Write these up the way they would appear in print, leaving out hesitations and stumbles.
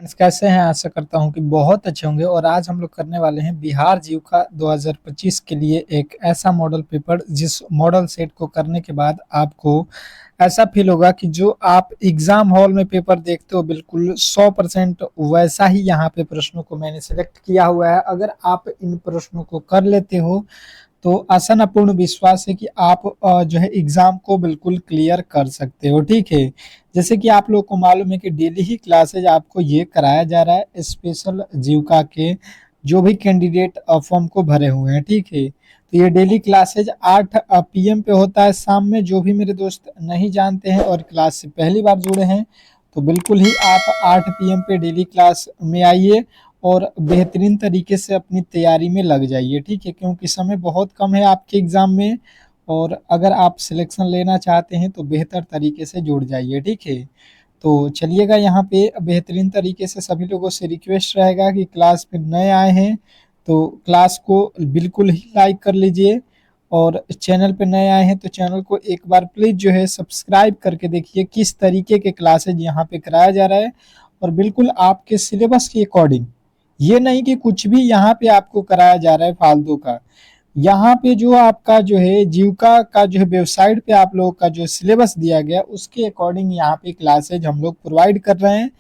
Friends कैसे हैं। आशा करता हूं कि बहुत अच्छे होंगे। और आज हम लोग करने वाले हैं बिहार जीविका 2025 के लिए एक ऐसा मॉडल पेपर जिस मॉडल सेट को करने के बाद आपको ऐसा फील होगा कि जो आप एग्जाम हॉल में पेपर देखते हो बिल्कुल 100% वैसा ही यहाँ पे प्रश्नों को मैंने सिलेक्ट किया हुआ है। अगर आप इन प्रश्नों को कर लेते हो तो आशा ना पूर्ण विश्वास है कि आप जो है एग्जाम को बिल्कुल क्लियर कर सकते हो। ठीक है, जैसे कि आप लोग को मालूम है कि डेली ही क्लासेज आपको ये कराया जा रहा है स्पेशल जीविका के जो भी कैंडिडेट फॉर्म को भरे हुए हैं। ठीक है, तो ये डेली क्लासेज 8 PM पे होता है शाम में। जो भी मेरे दोस्त नहीं जानते हैं और क्लास से पहली बार जुड़े हैं तो बिल्कुल ही आप 8 PM पे डेली क्लास में आइए और बेहतरीन तरीके से अपनी तैयारी में लग जाइए। ठीक है, क्योंकि समय बहुत कम है आपके एग्जाम में और अगर आप सिलेक्शन लेना चाहते हैं तो बेहतर तरीके से जुड़ जाइए। ठीक है, तो चलिएगा यहाँ पे बेहतरीन तरीके से सभी लोगों से रिक्वेस्ट रहेगा कि क्लास में नए आए हैं तो क्लास को बिल्कुल ही लाइक कर लीजिए और चैनल पे नए आए हैं तो चैनल को एक बार प्लीज जो है सब्सक्राइब करके देखिए किस तरीके के क्लासेज यहाँ पे कराया जा रहा है और बिल्कुल आपके सिलेबस के अकॉर्डिंग। ये नहीं कि कुछ भी यहाँ पे आपको कराया जा रहा है फालतू का। यहाँ पे जो आपका जो है जीविका का जो है वेबसाइट पे आप लोगों का जो सिलेबस दिया गया उसके अकॉर्डिंग यहाँ पे क्लासेज हम लोग प्रोवाइड कर रहे हैं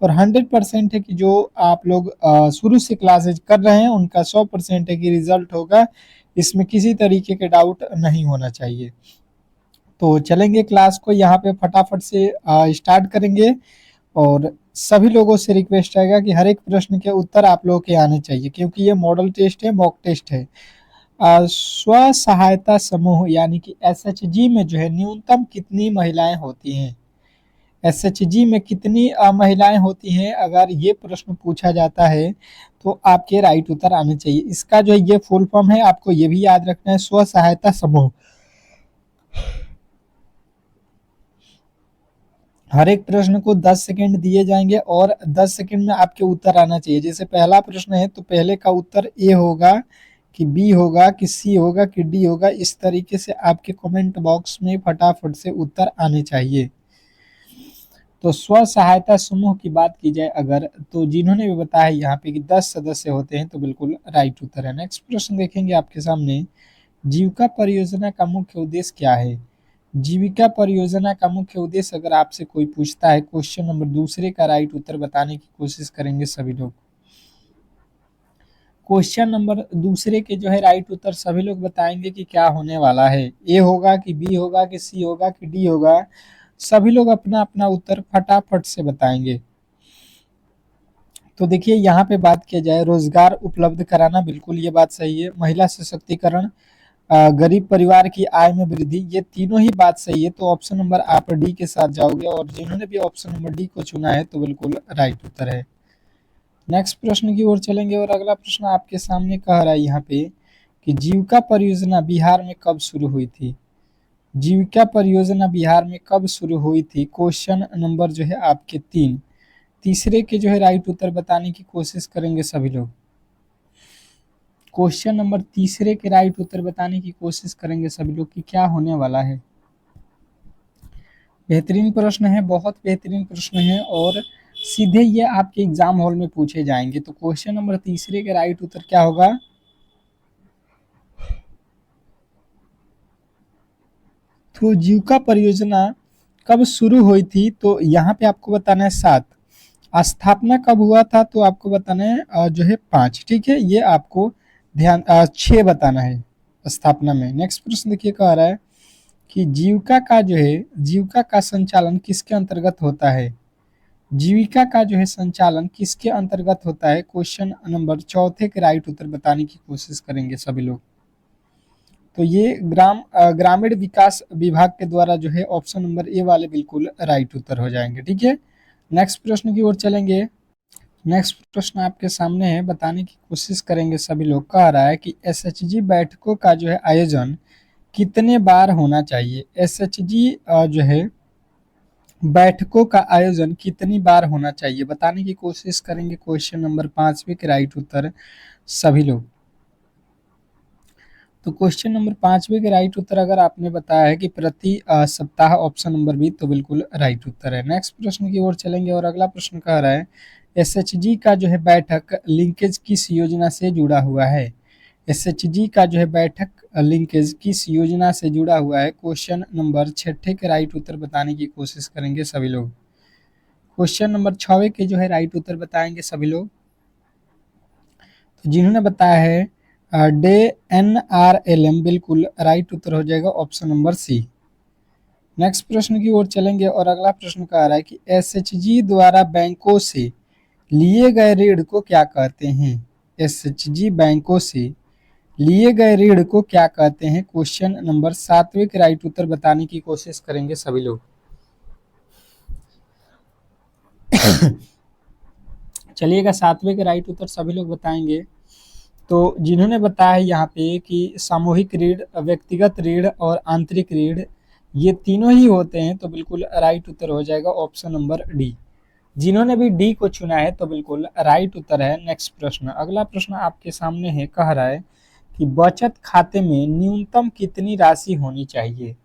और 100% है कि जो आप लोग शुरू से क्लासेज कर रहे हैं उनका 100% है कि रिजल्ट होगा। इसमें किसी तरीके के डाउट नहीं होना चाहिए। तो चलेंगे क्लास को यहाँ पे फटाफट से स्टार्ट करेंगे और सभी लोगों से रिक्वेस्ट रहेगा कि हर एक प्रश्न के उत्तर आप लोगों के आने चाहिए क्योंकि ये मॉडल टेस्ट है, मॉक टेस्ट है। स्व सहायता समूह यानी कि SHG में जो है न्यूनतम कितनी महिलाएं होती हैं। SHG में कितनी महिलाएं होती हैं अगर ये प्रश्न पूछा जाता है तो आपके राइट उत्तर आने चाहिए। इसका जो है ये फुल फॉर्म है, आपको ये भी याद रखना है, स्व सहायता समूह। हर एक प्रश्न को 10 सेकंड दिए जाएंगे और 10 सेकंड में आपके उत्तर आना चाहिए। जैसे पहला प्रश्न है तो पहले का उत्तर ए होगा कि बी होगा कि सी होगा कि डी होगा। इस तरीके से आपके कमेंट बॉक्स में फटाफट से उत्तर आने चाहिए। तो स्व सहायता समूह की बात की जाए अगर तो जिन्होंने भी बताया यहाँ पे कि 10 सदस्य होते हैं तो बिल्कुल राइट उत्तर है। नेक्स्ट प्रश्न देखेंगे आपके सामने, जीविका परियोजना का मुख्य उद्देश्य क्या है। जीविका परियोजना का मुख्य उद्देश्य अगर आपसे कोई पूछता है क्वेश्चन नंबर दूसरे का राइट उत्तर बताने की कोशिश करेंगे सभी लोग। क्वेश्चन नंबर दूसरे के जो है राइट उत्तर सभी लोग बताएंगे कि क्या होने वाला है, ए होगा कि बी होगा कि सी होगा कि डी होगा। सभी लोग अपना अपना उत्तर फटाफट से बताएंगे। तो देखिए यहाँ पे बात किया जाए रोजगार उपलब्ध कराना, बिल्कुल ये बात सही है। महिला सशक्तिकरण, गरीब परिवार की आय में वृद्धि, ये तीनों ही बात सही है। तो ऑप्शन नंबर आप डी के साथ जाओगे और जिन्होंने भी ऑप्शन नंबर डी को चुना है तो बिल्कुल राइट उत्तर है। नेक्स्ट प्रश्न की ओर चलेंगे और अगला प्रश्न आपके सामने कह रहा है यहाँ पे कि जीविका परियोजना बिहार में कब शुरू हुई थी। जीविका परियोजना बिहार में कब शुरू हुई थी। क्वेश्चन नंबर जो है आपके तीसरे के जो है राइट उत्तर बताने की कोशिश करेंगे सभी लोग। क्वेश्चन नंबर तीसरे के राइट उत्तर बताने की कोशिश करेंगे सभी लोग कि क्या होने वाला है। बेहतरीन प्रश्न है, बहुत बेहतरीन प्रश्न है और सीधे ये आपके एग्जाम हॉल में पूछे जाएंगे। तो क्वेश्चन नंबर तीसरे के राइट उत्तर क्या होगा। तो जीविका परियोजना कब शुरू हुई थी तो यहाँ पे आपको बताना है 7। स्थापना कब हुआ था तो आपको बताना है जो है 5। ठीक है, ये आपको ध्यान 6 बताना है स्थापना में। नेक्स्ट प्रश्न देखिए कह रहा है कि जीविका का संचालन किसके अंतर्गत होता है। जीविका का जो है संचालन किसके अंतर्गत होता है। क्वेश्चन नंबर चौथे के राइट उत्तर बताने की कोशिश करेंगे सभी लोग। तो ये ग्रामीण विकास विभाग के द्वारा जो है ऑप्शन नंबर ए वाले बिल्कुल राइट उत्तर हो जाएंगे। ठीक है, नेक्स्ट प्रश्न की ओर चलेंगे। नेक्स्ट प्रश्न आपके सामने है, बताने की कोशिश करेंगे सभी लोग। कह रहा है कि SHG बैठकों का जो है आयोजन कितने बार होना चाहिए। SHG जो है बैठकों का आयोजन कितनी बार होना चाहिए बताने की कोशिश करेंगे। क्वेश्चन नंबर 5 के राइट उत्तर सभी लोग। तो क्वेश्चन नंबर 5 के राइट उत्तर अगर आपने बताया है कि प्रति सप्ताह ऑप्शन नंबर बी तो बिल्कुल राइट उत्तर है। नेक्स्ट प्रश्न की ओर चलेंगे और अगला प्रश्न कह रहा है एसएचजी का जो है बैठक लिंकेज किस योजना से जुड़ा हुआ है? एसएचजी का जो है बैठक लिंकेज किस योजना से जुड़ा हुआ है? क्वेश्चन नंबर 6 के राइट उत्तर बताने की कोशिश करेंगे सभी लोग। क्वेश्चन नंबर 6 के जो है राइट उत्तर बताएंगे सभी लोग। तो जिन्होंने बताया है डे NRLM, बिल्कुल राइट उत्तर हो जाएगा ऑप्शन नंबर सी। नेक्स्ट प्रश्न की ओर चलेंगे और अगला प्रश्न कह रहा है कि एसएचजी द्वारा बैंकों से लिए गए ऋण को क्या कहते हैं? एसएचजी बैंकों से लिए गए ऋण को क्या कहते हैं? क्वेश्चन नंबर 7 के राइट उत्तर बताने की कोशिश करेंगे सभी लोग। चलिएगा 7वें के राइट उत्तर सभी लोग बताएंगे। तो जिन्होंने बताया है यहाँ पे कि सामूहिक ऋण, व्यक्तिगत ऋण और आंतरिक ऋण ये तीनों ही होते हैं, तो बिल्कुल राइट उत्तर हो जाएगा ऑप्शन नंबर डी। जिन्होंने भी डी को चुना है तो बिल्कुल राइट उत्तर है। नेक्स्ट प्रश्न, अगला प्रश्न आपके सामने है, कह रहा है कि बचत खाते में न्यूनतम कितनी राशि होनी चाहिए?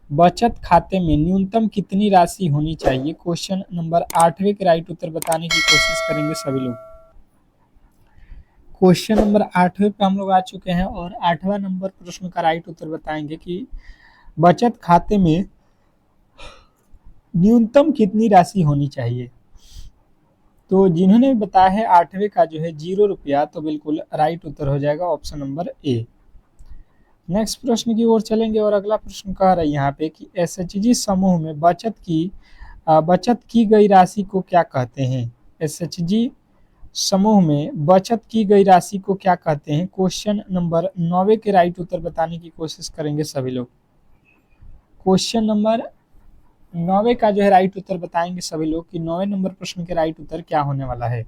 बचत खाते में न्यूनतम कितनी राशि होनी चाहिए? क्वेश्चन नंबर 8वें के राइट उत्तर बताने की कोशिश करेंगे सभी लोग। क्वेश्चन नंबर 8वें पे हम लोग आ चुके हैं और 8वां नंबर प्रश्न का राइट उत्तर बताएंगे कि बचत खाते में न्यूनतम कितनी राशि होनी चाहिए? तो जिन्होंने बताया है 8वें का जो है 0 रुपया, तो बिल्कुल राइट उत्तर हो जाएगा ऑप्शन नंबर ए। नेक्स्ट प्रश्न की ओर चलेंगे और अगला प्रश्न कह रहा है यहाँ पे कि एसएचजी समूह में बचत की गई राशि को क्या कहते हैं? एसएचजी समूह में बचत की गई राशि को क्या कहते हैं? क्वेश्चन नंबर 9 के राइट उत्तर बताने की कोशिश करेंगे सभी लोग। क्वेश्चन नंबर 9 का जो है राइट उत्तर बताएंगे सभी लोग कि 9वें नंबर प्रश्न के राइट उत्तर क्या होने वाला है।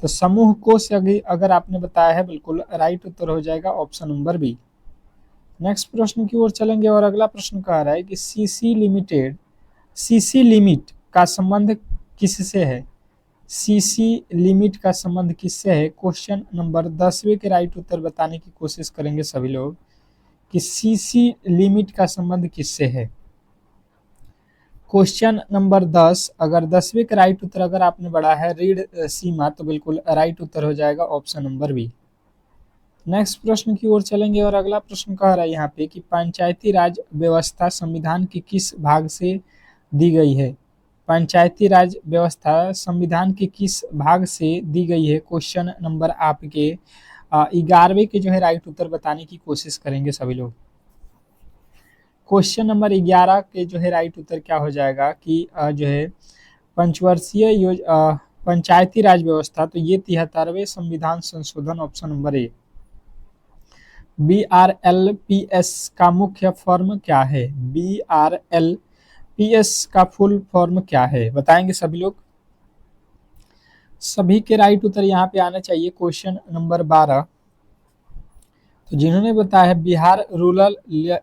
तो समूह को से अगर आपने बताया है, बिल्कुल राइट उत्तर हो जाएगा ऑप्शन नंबर बी। नेक्स्ट प्रश्न की ओर चलेंगे और अगला प्रश्न कह रहा है कि सीसी लिमिट का संबंध किससे है? सीसी लिमिट का संबंध किससे है? क्वेश्चन नंबर 10वें के राइट उत्तर बताने की कोशिश करेंगे सभी लोग कि सीसी लिमिट का संबंध किससे है। क्वेश्चन नंबर 10, अगर 10वें का राइट उत्तर अगर आपने बढ़ा है ऋण सीमा, तो बिल्कुल राइट उत्तर हो जाएगा ऑप्शन नंबर बी। नेक्स्ट प्रश्न की ओर चलेंगे और अगला प्रश्न कह रहा है यहाँ पे कि पंचायती राज व्यवस्था संविधान के किस भाग से दी गई है? पंचायती राज व्यवस्था संविधान के किस भाग से दी गई है? क्वेश्चन नंबर आपके 11वें के जो है राइट उत्तर बताने की कोशिश करेंगे सभी लोग। क्वेश्चन नंबर 11 के जो है राइट उत्तर क्या हो जाएगा कि जो है पंचवर्षीय पंचायती राज व्यवस्था, तो ये 73वें संविधान संशोधन ऑप्शन नंबर ए। BRLPS का मुख्य फॉर्म क्या है? BRLPS का फुल फॉर्म क्या है? बताएंगे सभी लोग। सभी के राइट उत्तर यहाँ पे आना चाहिए। क्वेश्चन नंबर 12, तो जिन्होंने बताया है Bihar rural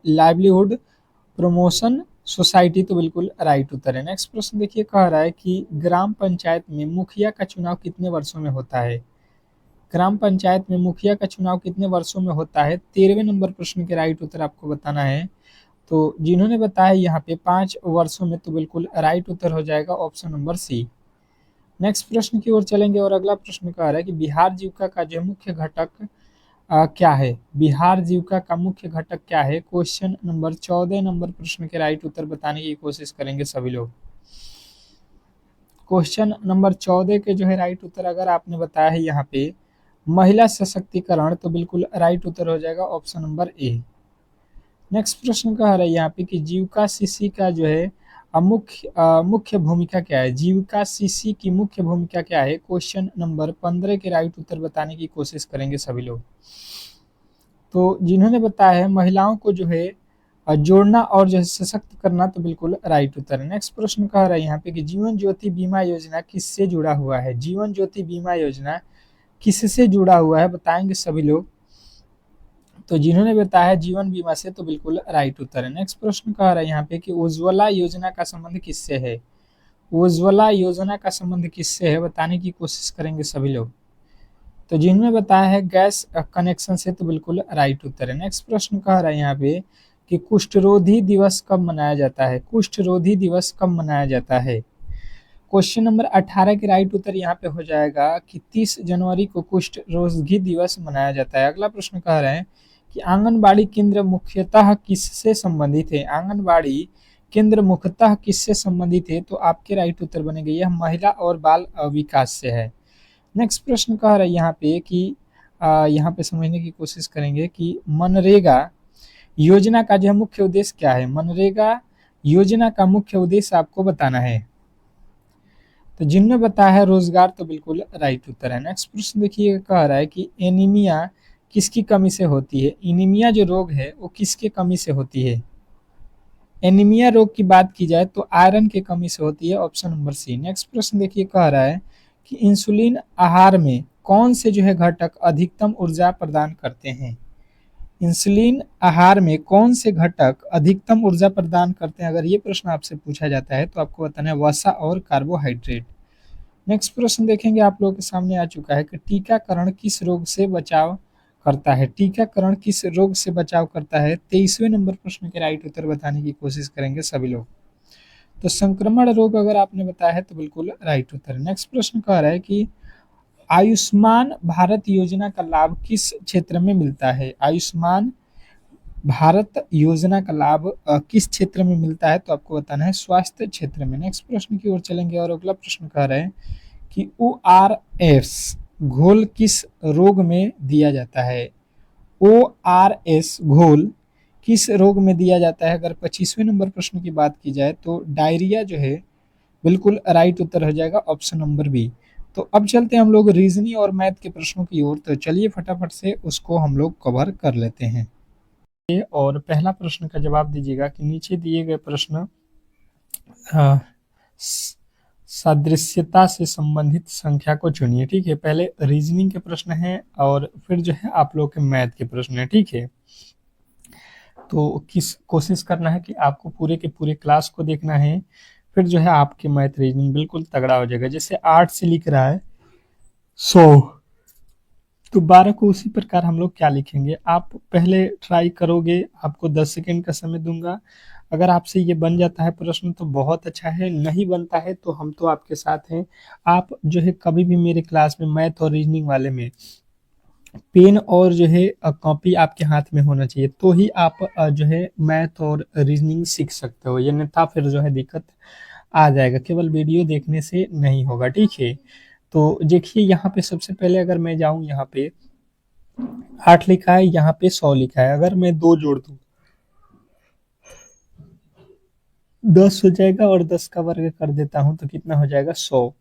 livelihood promotion society, तो बिल्कुल राइट उत्तर है। नेक्स्ट प्रश्न देखिए, कह रहा है कि ग्राम पंचायत में मुखिया का चुनाव कितने वर्षों में होता है? ग्राम पंचायत में मुखिया का चुनाव कितने वर्षों में होता है? 13वें नंबर प्रश्न के राइट उत्तर आपको बताना है। तो जिन्होंने बताया यहाँ पे 5 वर्षों में, तो बिल्कुल राइट उत्तर हो जाएगा ऑप्शन नंबर सी। नेक्स्ट प्रश्न की ओर चलेंगे और अगला प्रश्न कह रहा है कि बिहार जीविका का जो मुख्य घटक क्या है? बिहार जीविका का मुख्य घटक क्या है? क्वेश्चन नंबर 14 नंबर प्रश्न के राइट उत्तर बताने की कोशिश करेंगे सभी लोग। क्वेश्चन नंबर 14 के जो है राइट उत्तर अगर आपने बताया है यहाँ पे महिला सशक्तिकरण, तो बिल्कुल राइट उत्तर हो जाएगा ऑप्शन नंबर ए। नेक्स्ट प्रश्न कह रहा है यहाँ पे कि जीविका सीसी का जो है मुख्य भूमिका क्या है? जीविका सीसी की मुख्य भूमिका क्या है? क्वेश्चन नंबर 15 के राइट उत्तर बताने की कोशिश करेंगे सभी लोग। तो जिन्होंने बताया है महिलाओं को जो है जोड़ना और जो है सशक्त करना, तो बिल्कुल राइट उत्तर है। नेक्स्ट प्रश्न कह रहा है यहाँ पे कि जीवन ज्योति बीमा योजना किससे जुड़ा हुआ है? जीवन ज्योति बीमा योजना किससे जुड़ा हुआ है? बताएंगे सभी लोग। तो जिन्होंने बताया है जीवन बीमा से, तो बिल्कुल राइट उत्तर है। नेक्स्ट प्रश्न कह रहा है यहाँ पे कि उज्ज्वला योजना का संबंध किससे है? उज्ज्वला योजना का संबंध किससे है? बताने की कोशिश करेंगे सभी लोग। तो जिन्होंने बताया है गैस कनेक्शन से, तो बिल्कुल राइट उत्तर है। नेक्स्ट प्रश्न कह रहा है यहाँ पे कि कुष्ठ रोधी दिवस कब मनाया जाता है? कुष्ठ रोधी दिवस कब मनाया जाता है? क्वेश्चन नंबर 18 के राइट उत्तर यहाँ पे हो जाएगा कि 30 जनवरी को कुष्ठ रोगी दिवस मनाया जाता है। अगला प्रश्न कह रहे हैं कि आंगनबाड़ी केंद्र मुख्यतः किससे संबंधित है? आंगनबाड़ी केंद्र मुख्यतः किससे संबंधित है? तो आपके राइट उत्तर बनेंगे यह महिला और बाल विकास से है। नेक्स्ट प्रश्न कह रहा है यहाँ पे कि यहाँ पे समझने की कोशिश करेंगे कि मनरेगा योजना का जो मुख्य उद्देश्य क्या है? मनरेगा योजना का मुख्य उद्देश्य आपको बताना है। तो जिनने बताया है रोजगार, तो बिल्कुल राइट उत्तर है। नेक्स्ट प्रश्न देखिए, कह रहा है कि एनीमिया किसकी कमी से होती है? एनीमिया जो रोग है वो किसके कमी से होती है? एनीमिया रोग की बात की जाए तो आयरन की कमी से होती है, ऑप्शन नंबर सी। नेक्स्ट प्रश्न देखिए, कह रहा है कि इंसुलिन आहार में कौन से जो है घटक अधिकतम ऊर्जा प्रदान करते हैं? इंसुलिन आहार में कौन से घटक अधिकतम ऊर्जा प्रदान करते हैं? अगर ये प्रश्न आपसे पूछा जाता है तो आपको बताना है वसा और कार्बोहाइड्रेट। नेक्स्ट प्रश्न देखेंगे, आप लोगों के सामने आ चुका है कि टीकाकरण किस रोग से बचाव करता है? टीकाकरण किस रोग से बचाव करता है? 23वें नंबर प्रश्न के राइट उत्तर बताने की कोशिश करेंगे सभी लोग। तो संक्रमण रोग अगर आपने बताया है तो बिल्कुल राइट उत्तर। नेक्स्ट प्रश्न कह रहा है कि आयुष्मान भारत योजना का लाभ किस क्षेत्र में मिलता है? आयुष्मान भारत योजना का लाभ किस क्षेत्र में मिलता है? तो आपको बताना है स्वास्थ्य क्षेत्र में। नेक्स्ट प्रश्न की ओर चलेंगे और अगला प्रश्न कह रहे हैं कि ORS घोल किस रोग में दिया जाता है? ORS घोल किस रोग में दिया जाता है? अगर 25वें नंबर प्रश्न की बात की जाए तो डायरिया जो है बिल्कुल राइट उत्तर हो जाएगा, ऑप्शन नंबर बी। तो अब चलते हैं हम लोग रीजनिंग और मैथ के प्रश्नों की ओर। तो चलिए फटाफट से उसको हम लोग कवर कर लेते हैं। और पहला प्रश्न का जवाब दीजिएगा कि नीचे दिए गए प्रश्न सादृश्यता से संबंधित संख्या को चुनिए। ठीक है, पहले रीजनिंग के प्रश्न हैं और फिर जो है आप लोग के मैथ के प्रश्न हैं। ठीक है, तो किस कोशिश करना है कि आपको पूरे के पूरे क्लास को देखना है, फिर जो है आपके मैथ रीजनिंग बिल्कुल तगड़ा हो जाएगा। जैसे 8 से लिख रहा है 100, तो 12 को उसी प्रकार हम लोग क्या लिखेंगे? आप पहले ट्राई करोगे, आपको 10 सेकेंड का समय दूंगा। अगर आपसे ये बन जाता है प्रश्न तो बहुत अच्छा है, नहीं बनता है तो हम तो आपके साथ हैं। आप जो है कभी भी मेरे क्लास में मैथ और रीजनिंग वाले में पेन और जो है कॉपी आपके हाथ में होना चाहिए, तो ही आप जो है मैथ और रीजनिंग सीख सकते हो, अन्यथा फिर जो है दिक्कत आ जाएगा। केवल वीडियो देखने से नहीं होगा। ठीक है, तो देखिए यहाँ पे सबसे पहले अगर मैं जाऊँ, यहाँ पे 8 लिखा है, यहाँ पे 100 लिखा है। अगर मैं 2 जोड़ दूँ 10 हो जाएगा और 10 का वर्ग कर देता हूँ तो कितना हो जाएगा? 100।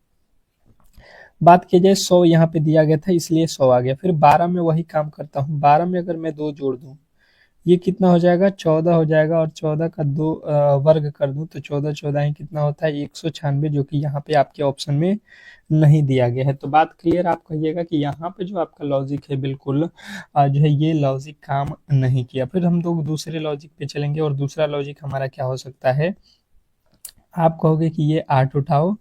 बात की जाए 100 यहाँ पे दिया गया था इसलिए 100 आ गया। फिर 12 में वही काम करता हूँ, 12 में अगर मैं 2 जोड़ दूँ ये कितना हो जाएगा? 14 हो जाएगा, और 14 का 2 वर्ग कर दूं तो 14 14 ही कितना होता है? 196, जो कि यहाँ पे आपके ऑप्शन में नहीं दिया गया है। तो बात क्लियर, आप कहिएगा कि यहाँ पे जो आपका लॉजिक है बिल्कुल जो है ये लॉजिक काम नहीं किया। फिर हम लोग दूसरे लॉजिक पे चलेंगे और दूसरा लॉजिक हमारा क्या हो सकता है? आप कहोगे कि ये 8 उठाओ,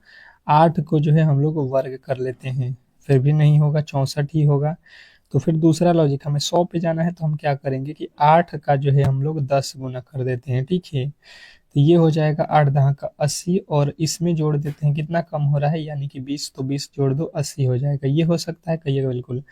8 को जो है हम लोग वर्ग कर लेते हैं, फिर भी नहीं होगा, 64 ही होगा। तो फिर दूसरा लॉजिक, हमें 100 पे जाना है तो हम क्या करेंगे कि 8 का जो है हम लोग 10 गुना कर देते हैं। ठीक है, तो ये हो जाएगा 8 दहा का 80, और इसमें जोड़ देते हैं, कितना कम हो रहा है यानी कि 20, तो 20 जोड़ दो 80 हो जाएगा। ये हो सकता है, कहिएगा बिल्कुल।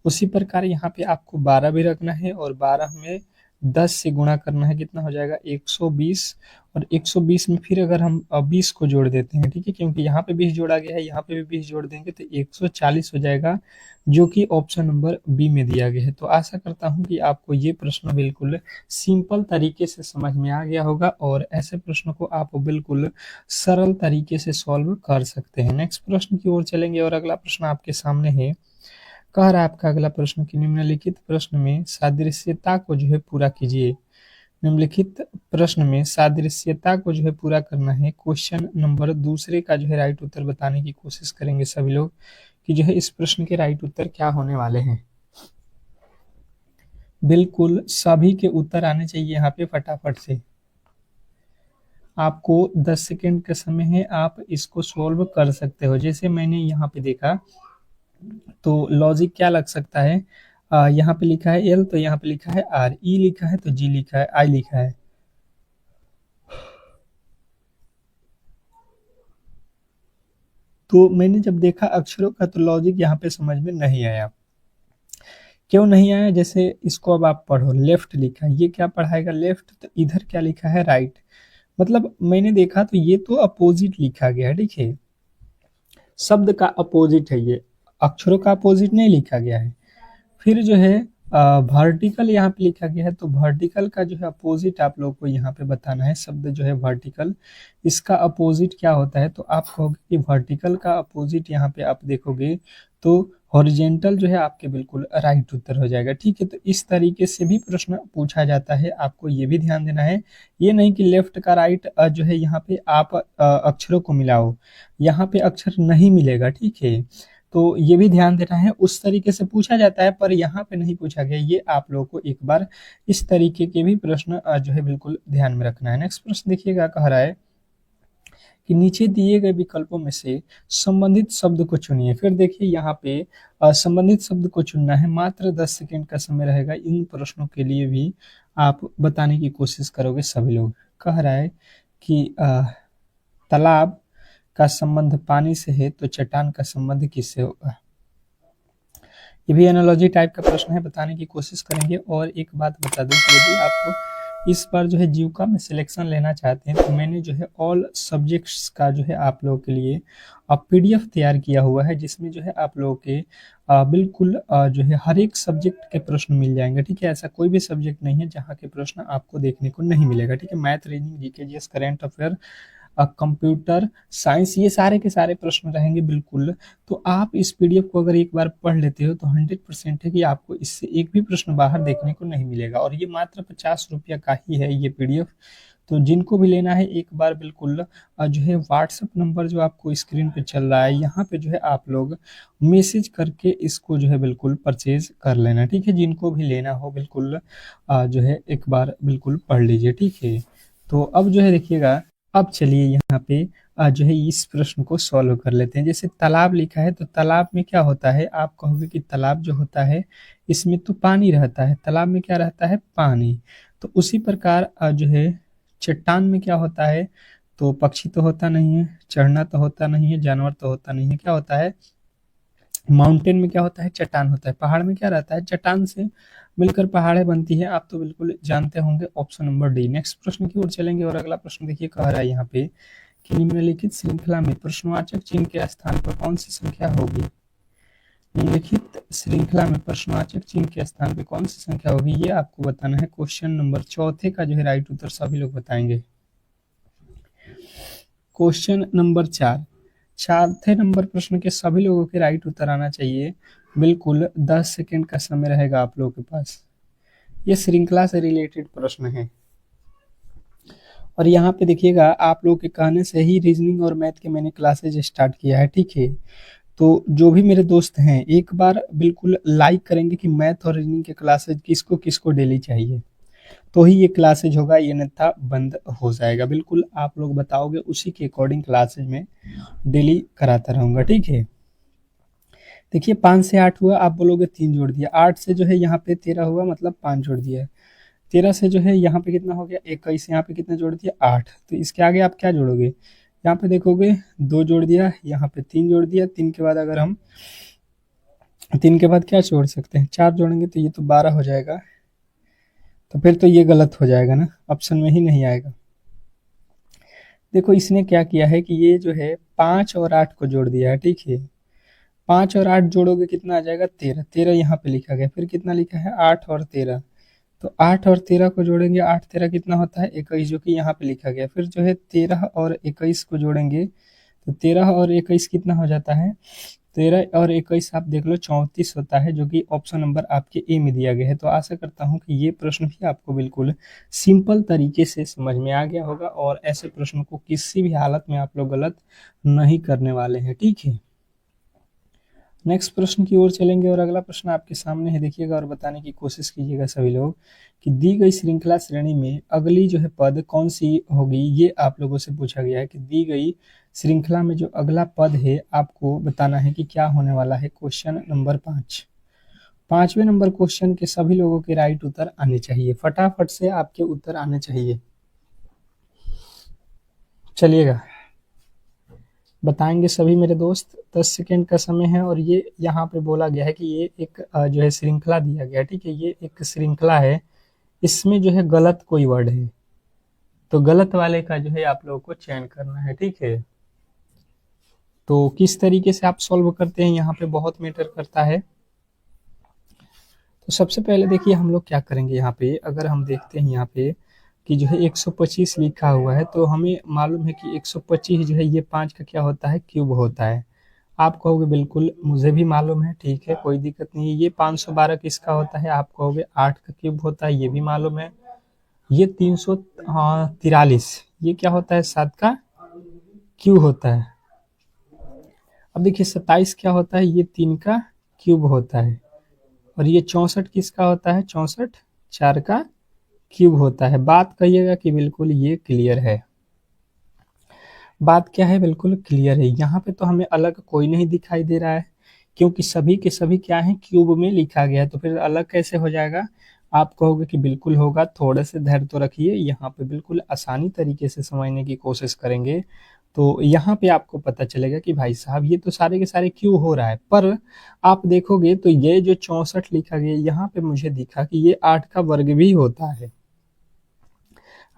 उसी प्रकार यहाँ पे आपको 12 भी रखना है और 12 में 10 से गुणा करना है, कितना हो जाएगा? 120, और 120 में फिर अगर हम 20 को जोड़ देते हैं, ठीक है, क्योंकि यहाँ पे 20 जोड़ा गया है, यहाँ पे भी 20 जोड़ देंगे तो 140 हो जाएगा, जो कि ऑप्शन नंबर बी में दिया गया है। तो आशा करता हूँ कि आपको ये प्रश्न बिल्कुल सिंपल तरीके से समझ में आ गया होगा और ऐसे प्रश्नों को आप बिल्कुल सरल तरीके से सॉल्व कर सकते हैं। नेक्स्ट प्रश्न की ओर चलेंगे और अगला प्रश्न आपके सामने है। कह रहा है आपका अगला प्रश्न कि निम्नलिखित प्रश्न में सादृश्यता को जो है पूरा कीजिए। निम्नलिखित प्रश्न में सादृश्यता को जो है पूरा करना है। क्वेश्चन नंबर दूसरे का जो है राइट उत्तर बताने की कोशिश करेंगे सभी लोग कि जो है इस प्रश्न के राइट उत्तर क्या होने वाले हैं। बिल्कुल सभी के उत्तर आने चाहिए यहाँ पे फटाफट से। आपको 10 सेकेंड का समय है, आप इसको सोल्व कर सकते हो। जैसे मैंने यहाँ पे देखा तो लॉजिक क्या लग सकता है? यहाँ पे लिखा है एल तो यहाँ पे लिखा है आर, ई लिखा है तो जी लिखा है, आई लिखा है। तो मैंने जब देखा अक्षरों का तो लॉजिक यहाँ पे समझ में नहीं आया। क्यों नहीं आया? जैसे इसको अब आप पढ़ो, लेफ्ट लिखा है, ये क्या पढ़ाएगा लेफ्ट, तो इधर क्या लिखा है राइट। मतलब मैंने देखा तो ये तो अपोजिट लिखा गया है, ठीक है, शब्द का अपोजिट है ये, अक्षरों का अपोजिट नहीं लिखा गया है। फिर जो है वर्टिकल यहाँ पे लिखा गया है, तो वर्टिकल का जो है अपोजिट आप लोग को यहाँ पे बताना है। शब्द जो है वर्टिकल, इसका अपोजिट क्या होता है, तो आप कहोगे कि वर्टिकल का अपोजिट यहाँ पे आप देखोगे तो हॉरिजेंटल जो है आपके बिल्कुल राइट उत्तर हो जाएगा, ठीक है। तो इस तरीके से भी प्रश्न पूछा जाता है, आपको ये भी ध्यान देना है। ये नहीं कि लेफ्ट का राइट जो है यहाँ पे आप अक्षरों को मिलाओ, यहाँ पे अक्षर नहीं मिलेगा, ठीक है। तो ये भी ध्यान देना है, उस तरीके से पूछा जाता है पर यहाँ पे नहीं पूछा गया। ये आप लोगों को एक बार इस तरीके के भी प्रश्न जो है बिल्कुल ध्यान में रखना है। नेक्स्ट प्रश्न देखिएगा, कह रहा है कि नीचे दिए गए विकल्पों में से संबंधित शब्द को चुनिए। फिर देखिए यहाँ पे संबंधित शब्द को चुनना है, मात्र 10 सेकेंड का समय रहेगा। इन प्रश्नों के लिए भी आप बताने की कोशिश करोगे सभी लोग। कह रहा है कि तालाब का संबंध पानी से है तो चट्टान का संबंध किससे होगा। ये भी एनालॉजी टाइप का प्रश्न है, बताने की कोशिश करेंगे। और एक बात बता दूं कि यदि आपको इस बार जो है जीविका में सिलेक्शन लेना चाहते हैं तो मैंने जो है ऑल सब्जेक्ट्स का जो है आप लोगों के लिए पीडीएफ तैयार किया हुआ है, जिसमें जो है आप लोगों के बिल्कुल जो है हर एक सब्जेक्ट के प्रश्न मिल जाएंगे, ठीक है। ऐसा कोई भी सब्जेक्ट नहीं है जहाँ के प्रश्न आपको देखने को नहीं मिलेगा, ठीक है। Math, reasoning, GK, GS, current affair, computer science, ये सारे के सारे प्रश्न रहेंगे बिल्कुल। तो आप इस पीडीएफ को अगर एक बार पढ़ लेते हो तो 100% है कि आपको इससे एक भी प्रश्न बाहर देखने को नहीं मिलेगा। और ये मात्र 50 रुपया का ही है ये पीडीएफ। तो जिनको भी लेना है एक बार बिल्कुल जो है व्हाट्सएप नंबर जो आपको स्क्रीन पे चल रहा है यहाँ पे जो है आप लोग मैसेज करके इसको जो है बिल्कुल परचेज कर लेना, ठीक है। जिनको भी लेना हो बिल्कुल जो है एक बार बिल्कुल पढ़ लीजिए, ठीक है। तो अब जो है देखिएगा, अब चलिए यहाँ पे जो है इस प्रश्न को सॉल्व कर लेते हैं। जैसे तालाब लिखा है तो तालाब में क्या होता है, आप कहोगे कि तालाब जो होता है इसमें तो पानी रहता है, तालाब में क्या रहता है, पानी। तो उसी प्रकार जो है चट्टान में क्या होता है, तो पक्षी तो होता नहीं है, चढ़ना तो होता नहीं है, जानवर तो होता नहीं है, क्या होता है, माउंटेन में क्या होता है, चट्टान होता है। पहाड़ में क्या रहता है, चट्टान से मिलकर पहाड़ें बनती है, आप तो बिल्कुल जानते होंगे, ऑप्शन नंबर डी। नेक्स्ट प्रश्न की ओर चलेंगे और अगला प्रश्न देखिए, कह रहा है यहाँ पे कि निम्नलिखित श्रृंखला में प्रश्नवाचक चिन्ह के स्थान पर कौन सी संख्या होगी। निम्नलिखित श्रृंखला में प्रश्नवाचक चिन्ह के स्थान पे कौन सी संख्या होगी, ये आपको बताना है। क्वेश्चन नंबर चौथे का जो है राइट उत्तर सभी लोग बताएंगे। क्वेश्चन नंबर 4, चौथे नंबर प्रश्न के सभी लोगों के राइट उत्तर आना चाहिए। बिल्कुल 10 सेकेंड का समय रहेगा आप लोगों के पास। ये श्रृंखला से रिलेटेड प्रश्न है और यहाँ पे देखिएगा आप लोग के कहने से ही रीजनिंग और मैथ के मैंने क्लासेज स्टार्ट किया है, ठीक है। तो जो भी मेरे दोस्त हैं एक बार बिल्कुल लाइक करेंगे कि मैथ और रीजनिंग के क्लासेज किसको किसको डेली चाहिए, तो ही ये क्लासेज होगा, ये अन्यथा बंद हो जाएगा। बिल्कुल आप लोग बताओगे, उसी के अकॉर्डिंग क्लासेज में डेली कराता रहूंगा, ठीक है। देखिए 5 से 8 हुआ, आप बोलोगे 3 जोड़ दिया, 8 से जो है यहाँ पे 13 हुआ मतलब 5 जोड़ दिया, 13 से जो है यहाँ पे कितना हो गया 21, यहाँ पे कितना जोड़ दिया 8। तो इसके आगे आप क्या जोड़ोगे, यहाँ पे देखोगे 2 जोड़ दिया, यहाँ पे 3 जोड़ दिया, 3 के बाद अगर हम 3 के बाद क्या जोड़ सकते हैं, 4 जोड़ेंगे तो ये तो 12 हो जाएगा। तो फिर तो ये गलत हो जाएगा ना, ऑप्शन में ही नहीं आएगा। देखो इसने क्या किया है कि ये जो है 5 और 8 को जोड़ दिया है, ठीक है। 5 और 8 जोड़ोगे कितना आ जाएगा 13, 13 यहाँ पे लिखा गया, फिर कितना लिखा है 8 और 13। तो 8 और 13 को जोड़ेंगे, 8 13 कितना होता है 21, जो कि यहाँ पे लिखा गया। फिर जो है 13 और 21 को जोड़ेंगे तो 13 और 21 कितना हो जाता है, 13 और 21 आप देख लो 34 होता है, जो कि ऑप्शन नंबर आपके ए में दिया गया है। तो आशा करता हूँ कि ये प्रश्न भी आपको बिल्कुल सिंपल तरीके से समझ में आ गया होगा और ऐसे प्रश्नों को किसी भी हालत में आप लोग गलत नहीं करने वाले हैं, ठीक है। नेक्स्ट प्रश्न की ओर चलेंगे और अगला प्रश्न आपके सामने है, देखिएगा और बताने की कोशिश कीजिएगा सभी लोग कि दी गई श्रृंखला श्रेणी में अगली जो है पद कौन सी होगी। ये आप लोगों से पूछा गया है कि दी गई श्रृंखला में जो अगला पद है आपको बताना है कि क्या होने वाला है। क्वेश्चन नंबर 5, 5वें नंबर क्वेश्चन के सभी लोगों के राइट उत्तर आने चाहिए, फटाफट से आपके उत्तर आने चाहिए। चलिएगा बताएंगे सभी मेरे दोस्त। 10 सेकेंड का समय है और ये यहाँ पे बोला गया है कि ये एक जो है श्रृंखला दिया गया है, ठीक है। ये एक श्रृंखला है, इसमें जो है गलत कोई वर्ड है तो गलत वाले का जो है आप लोगों को चयन करना है, ठीक है। तो किस तरीके से आप सॉल्व करते हैं यहाँ पे बहुत मैटर करता है। तो सबसे पहले देखिए हम लोग क्या करेंगे यहाँ पे, अगर हम देखते हैं यहाँ पे कि जो है 125 लिखा हुआ है तो हमें मालूम है कि 125 जो है ये 5 का क्या होता है, क्यूब होता है। आप कहोगे बिल्कुल मुझे भी मालूम है, ठीक है कोई दिक्कत नहीं है। ये 512 किसका होता है, आप कहोगे 8 का क्यूब होता है, ये भी मालूम है। ये 343 ये क्या होता है, 7 का क्यूब होता है। अब देखिए 27 क्या होता है, ये 3 का क्यूब होता है। और ये 64 किसका होता है, 64 4 का क्यूब होता है। बात कहिएगा कि बिल्कुल ये क्लियर है। बात क्या है, बिल्कुल क्लियर है। यहाँ पे तो हमें अलग कोई नहीं दिखाई दे रहा है क्योंकि सभी के सभी क्या है, क्यूब में लिखा गया है, तो फिर अलग कैसे हो जाएगा। आप कहोगे कि बिल्कुल होगा, थोड़े से धैर्य तो रखिए, यहाँ पे बिल्कुल आसानी तरीके से समझने की कोशिश करेंगे तो यहाँ पे आपको पता चलेगा कि भाई साहब ये तो सारे के सारे क्यों हो रहा है। पर आप देखोगे तो ये जो 64 लिखा गया यहाँ पे मुझे दिखा कि ये 8 का वर्ग भी होता है।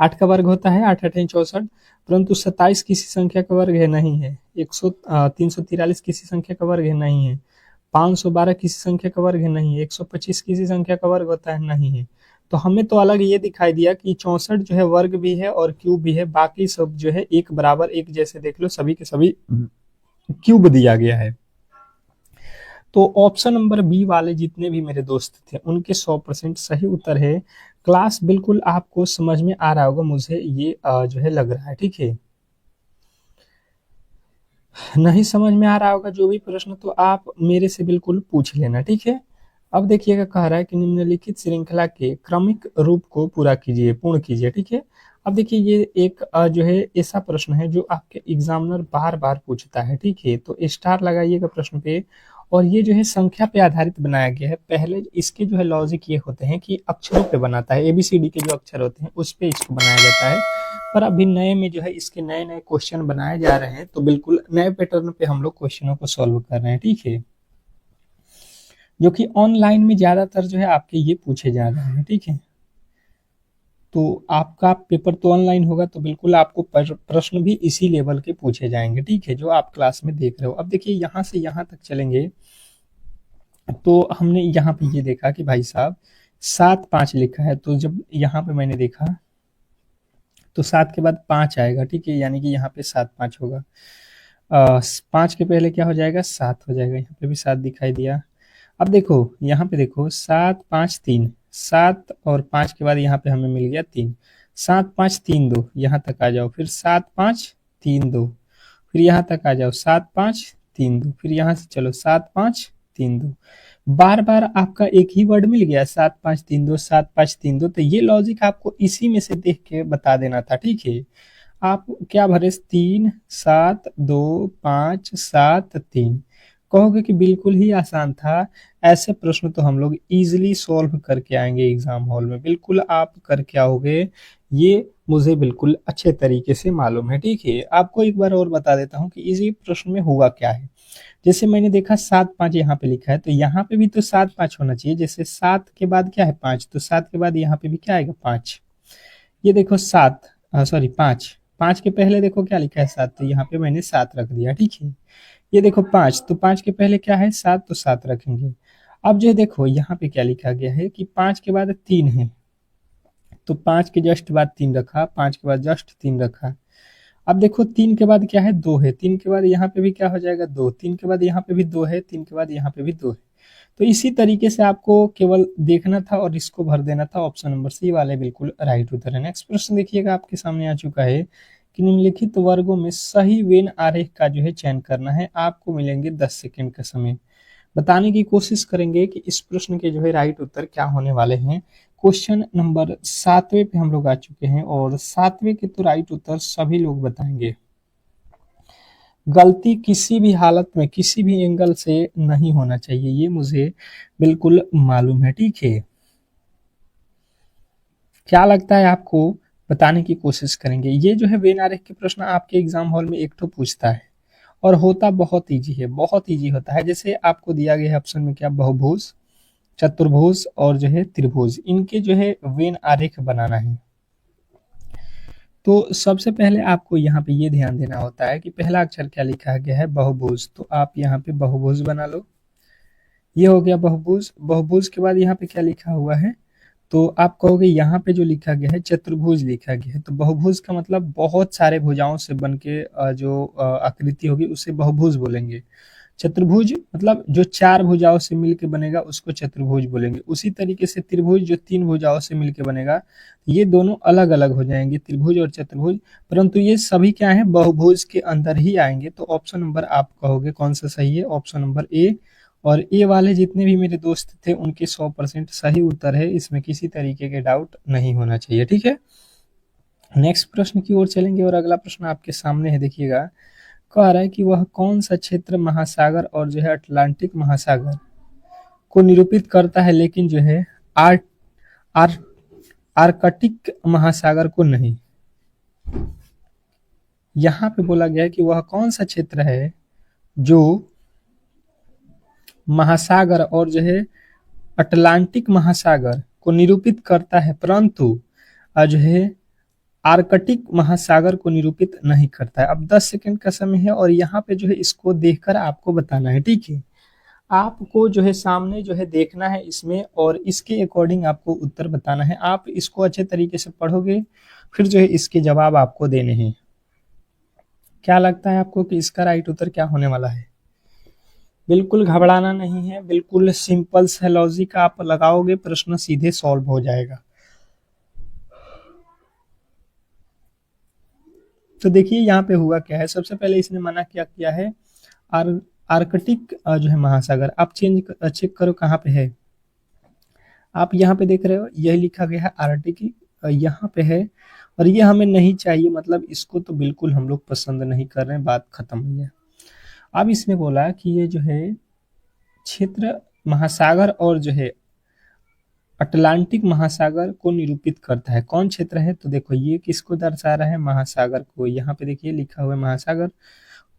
8 का वर्ग होता है, 8 8 64, परंतु 27 किसी संख्या का वर्ग है, नहीं है। 343 किसी संख्या का वर्ग है, नहीं है। 512 किसी संख्या का वर्ग है, नहीं है। 125 किसी संख्या का वर्ग होता है, नहीं है। तो हमें तो अलग ये दिखाई दिया कि 64 जो है वर्ग भी है और क्यूब भी है, बाकी सब जो है एक बराबर एक जैसे देख लो, सभी के सभी क्यूब दिया गया है। तो ऑप्शन नंबर बी वाले जितने भी मेरे दोस्त थे उनके 100% सही उत्तर है। क्लास बिल्कुल आपको समझ में आ रहा होगा, मुझे ये जो है लग रहा है, ठीक है। नहीं समझ में आ रहा होगा जो भी प्रश्न तो आप मेरे से बिल्कुल पूछ लेना, ठीक है। अब देखिएगा कह रहा है कि निम्नलिखित श्रृंखला के क्रमिक रूप को पूरा कीजिए, पूर्ण कीजिए, ठीक है। अब देखिए ये एक जो है ऐसा प्रश्न है जो आपके एग्जामिनर बार बार पूछता है, ठीक है। तो स्टार लगाइएगा प्रश्न पे। और ये जो है संख्या पे आधारित बनाया गया है। पहले इसके जो है लॉजिक ये होते हैं कि अक्षरों पे बनाता है, एबीसीडी के जो अक्षर होते हैं उस पे इसको बनाया जाता है। पर अभी नए में जो है इसके नए नए क्वेश्चन बनाए जा रहे हैं, तो बिल्कुल नए पैटर्न पे हम लोग क्वेश्चनों को सॉल्व कर रहे हैं, ठीक है। जो कि ऑनलाइन में ज्यादातर जो है आपके ये पूछे जा रहे हैं, ठीक है। तो आपका पेपर तो ऑनलाइन होगा तो बिल्कुल आपको प्रश्न भी इसी लेवल के पूछे जाएंगे, ठीक है, जो आप क्लास में देख रहे हो। अब देखिए यहाँ से यहाँ तक चलेंगे तो हमने यहाँ पे ये देखा कि भाई साहब 7 5 लिखा है, तो जब यहाँ पे मैंने देखा तो 7 के बाद 5 आएगा, ठीक है, यानी कि यहाँ पे 7 5 होगा। 5 के पहले क्या हो जाएगा, 7 हो जाएगा। यहाँ पे भी 7 दिखाई दिया। अब देखो यहाँ पे देखो 7 5 3, 7 और 5 के बाद यहाँ पे हमें मिल गया 3। 7 5 3 2, यहाँ तक आ जाओ, फिर 7 5 3 2, फिर यहाँ तक आ जाओ 7 5 3 2, फिर यहाँ से चलो 7 5 3 2। बार बार आपका एक ही वर्ड मिल गया, 7 5 3 2, 7 5 3 2। तो ये लॉजिक आपको इसी में से देख के बता देना था, ठीक है। आप क्या भरे, 3 7 2 5 7 3। कहोगे कि बिल्कुल ही आसान था। ऐसे प्रश्न तो हम लोग इजीली सॉल्व करके आएंगे एग्जाम हॉल में, बिल्कुल आप करके आओगे, ये मुझे बिल्कुल अच्छे तरीके से मालूम है, ठीक है। आपको एक बार और बता देता हूँ कि इसी प्रश्न में हुआ क्या है। जैसे मैंने देखा 7 5 यहाँ पे लिखा है, तो यहाँ पे भी तो 7 5 होना चाहिए। जैसे 7 के बाद क्या है 5, तो 7 के बाद यहाँ पे भी क्या आएगा 5। ये देखो 7, सॉरी 5, 5 के पहले देखो क्या लिखा है 7, तो यहाँ पे मैंने 7 रख दिया, ठीक है। ये देखो 5, तो 5 के पहले क्या है 7, तो 7 रखेंगे। अब जो देखो यहाँ पे क्या लिखा गया है कि 5 के बाद 3 है, तो 5 के जस्ट बाद 3 रखा, 5 के बाद जस्ट 3 रखा। अब देखो 3 के बाद क्या है 2 है, 3 के बाद यहाँ पे भी क्या हो जाएगा 2, 3 के बाद यहाँ पे भी 2 है, 3 के बाद यहाँ पे भी 2 है। तो इसी तरीके से आपको केवल देखना था और इसको भर देना था। ऑप्शन नंबर सी वाले बिल्कुल राइट उत्तर है। नेक्स्ट प्रश्न देखिएगा आपके सामने आ चुका है कि निम्नलिखित वर्गों में सही वेन आरेख का जो है चयन करना है। आपको मिलेंगे 10 सेकंड का समय। बताने की कोशिश करेंगे कि इस प्रश्न के जो है राइट उत्तर क्या होने वाले हैं। क्वेश्चन नंबर 7वें पे हम लोग आ चुके हैं और 7वें के तो राइट उत्तर सभी लोग बताएंगे। गलती किसी भी हालत में किसी भी एंगल से नहीं होना चाहिए, ये मुझे बिल्कुल मालूम है, ठीक है। क्या लगता है आपको, बताने की कोशिश करेंगे। ये जो है वेन आरेख के प्रश्न आपके एग्जाम हॉल में एक तो पूछता है और होता बहुत इजी है, बहुत इजी होता है। जैसे आपको दिया गया है ऑप्शन में क्या, बहुभुज, चतुर्भुज और जो है त्रिभुज, इनके जो है वेन आरेख बनाना है। तो सबसे पहले आपको यहाँ पे ये ध्यान देना होता है कि पहला अक्षर क्या लिखा गया है, बहुभुज, तो आप यहाँ पे बहुभुज बना लो। ये हो गया बहुभुज। बहुभुज के बाद यहाँ पे क्या लिखा हुआ है, तो आप कहोगे यहाँ पे जो लिखा गया है चतुर्भुज लिखा गया है, तो बहुभुज का मतलब बहुत सारे भुजाओं से बनके जो आकृति होगी उसे बहुभुज बोलेंगे। चतुर्भुज मतलब जो चार भुजाओं से मिलके बनेगा उसको चतुर्भुज बोलेंगे। उसी तरीके से त्रिभुज जो तीन भुजाओं से मिलके बनेगा, ये दोनों अलग अलग हो जाएंगे, त्रिभुज और चतुर्भुज, परंतु ये सभी क्या है, बहुभुज के अंदर ही आएंगे। तो ऑप्शन नंबर आप कहोगे कौन सा सही है, ऑप्शन नंबर ए। और ए वाले जितने भी मेरे दोस्त थे उनके 100% सही उत्तर है, इसमें किसी तरीके के डाउट नहीं होना चाहिए, ठीक है। नेक्स्ट प्रश्न की ओर चलेंगे और अगला प्रश्न आपके सामने है, देखिएगा। कह रहा है कि वह कौन सा क्षेत्र महासागर और जो है अटलांटिक महासागर को निरूपित करता है, लेकिन जो है आर आर आर्कटिक महासागर को नहीं। यहाँ पे बोला गया है कि वह कौन सा क्षेत्र है जो महासागर और जो है अटलांटिक महासागर को निरूपित करता है, परंतु जो है आर्कटिक महासागर को निरूपित नहीं करता है। अब 10 सेकंड का समय है और यहाँ पे जो है इसको देखकर आपको बताना है, ठीक है। आपको जो है सामने जो है देखना है इसमें और इसके अकॉर्डिंग आपको उत्तर बताना है। आप इसको अच्छे तरीके से पढ़ोगे फिर जो है इसके जवाब आपको देने हैं। क्या लगता है आपको कि इसका राइट उत्तर क्या होने वाला है? बिल्कुल घबराना नहीं है, बिल्कुल सिंपल सा लॉजिक आप लगाओगे, प्रश्न सीधे सॉल्व हो जाएगा। तो देखिए यहाँ पे हुआ क्या है, सबसे पहले इसने मना क्या किया है, आर्कटिक जो है महासागर। आप चेक करो कहाँ पे है, आप यहाँ पे देख रहे हो यही लिखा गया है आर्कटिक, यहाँ पे है और ये हमें नहीं चाहिए, मतलब इसको तो बिल्कुल हम लोग पसंद नहीं कर रहे हैं, बात खत्म हुई है। अब इसने बोला कि ये जो है क्षेत्र महासागर और जो है अटलांटिक महासागर को निरूपित करता है। कौन क्षेत्र है, तो देखो ये किसको दर्शा रहा है, महासागर को। यहाँ पे देखिए लिखा हुआ है महासागर,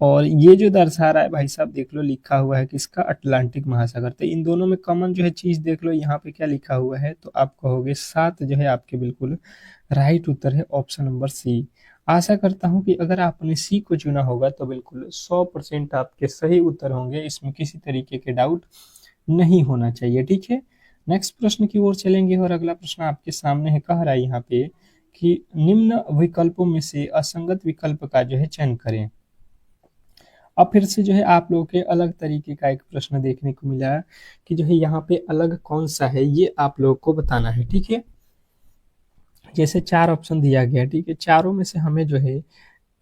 और ये जो दर्शा रहा है भाई साहब देख लो लिखा हुआ है किसका, अटलांटिक महासागर। तो इन दोनों में कॉमन जो है चीज देख लो, यहाँ पे क्या लिखा हुआ है, तो आप कहोगे 7 जो है आपके बिल्कुल राइट उत्तर है, ऑप्शन नंबर सी। आशा करता हूँ कि अगर आपने सी को चुना होगा तो बिल्कुल 100% आपके सही उत्तर होंगे, इसमें किसी तरीके के डाउट नहीं होना चाहिए, ठीक है। नेक्स्ट प्रश्न की ओर चलेंगे और अगला प्रश्न आपके सामने है, कह रहा है यहाँ पे कि निम्न विकल्पों में से असंगत विकल्प का जो है चयन करें। अब फिर से जो है आप लोगों के अलग तरीके का एक प्रश्न देखने को मिला है कि जो है यहाँ पे अलग कौन सा है ये आप लोगों को बताना है, ठीक है। जैसे 4 ऑप्शन दिया गया, ठीक है, चारों में से हमें जो है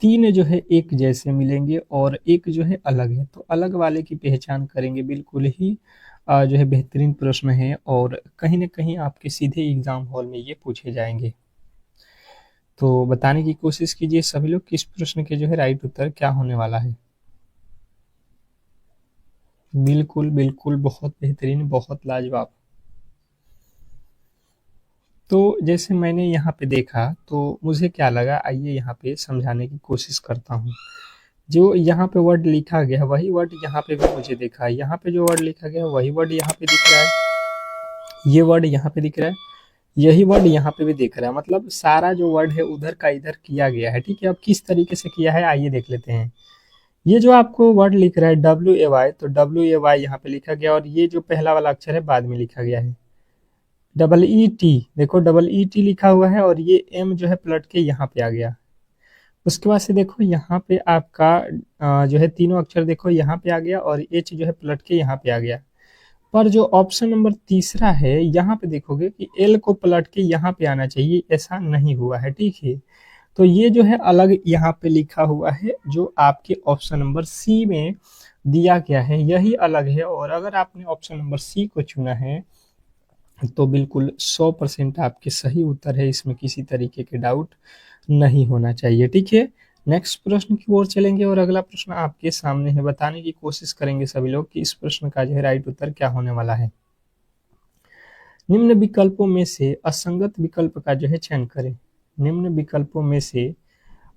3 जो है एक जैसे मिलेंगे और एक जो है अलग है, तो अलग वाले की पहचान करेंगे। बिल्कुल ही जो है बेहतरीन प्रश्न है और कहीं ना कहीं आपके सीधे एग्जाम हॉल में ये पूछे जाएंगे। तो बताने की कोशिश कीजिए सभी लोग किस प्रश्न के जो है राइट उत्तर क्या होने वाला है। बिल्कुल बिल्कुल, बहुत बेहतरीन, बहुत लाजवाब। तो जैसे मैंने यहाँ पे देखा तो मुझे क्या लगा, आइए यहाँ पे समझाने की कोशिश करता हूँ। जो यहाँ पे वर्ड लिखा गया है वही वर्ड यहाँ पे भी मुझे देखा है, यहाँ पे जो वर्ड लिखा गया है वही वर्ड यहाँ पे दिख रहा है, ये वर्ड यहाँ पे दिख रहा है, यही वर्ड यहाँ पे भी दिख रहा है, मतलब सारा जो वर्ड है उधर का इधर किया गया है, ठीक है। अब किस तरीके से किया है आइए देख लेते हैं। ये जो आपको वर्ड लिख रहा है WAY, तो WAY यहाँ पे लिखा गया और ये जो पहला वाला अक्षर है बाद में लिखा गया है EET, देखो EET लिखा हुआ है और ये M जो है पलट के यहाँ पे आ गया। उसके बाद से देखो यहाँ पे आपका जो है तीनों अक्षर देखो यहाँ पे आ गया और H जो है पलट के यहाँ पे आ गया। पर जो ऑप्शन नंबर तीसरा है यहाँ पे देखोगे कि L को पलट के यहाँ पे आना चाहिए, ऐसा नहीं हुआ है, ठीक है। तो ये जो है अलग यहाँ पे लिखा हुआ है, जो आपके ऑप्शन नंबर सी में दिया गया है यही अलग है, और अगर आपने ऑप्शन नंबर सी को चुना है तो बिल्कुल 100% आपके सही उत्तर है, इसमें किसी तरीके के डाउट नहीं होना चाहिए, ठीक है। नेक्स्ट प्रश्न की ओर चलेंगे और अगला प्रश्न आपके सामने है, बताने की कोशिश करेंगे सभी लोग कि इस प्रश्न का जो है राइट उत्तर क्या होने वाला है। निम्न विकल्पों में से असंगत विकल्प का जो है चयन करें। निम्न विकल्पों में से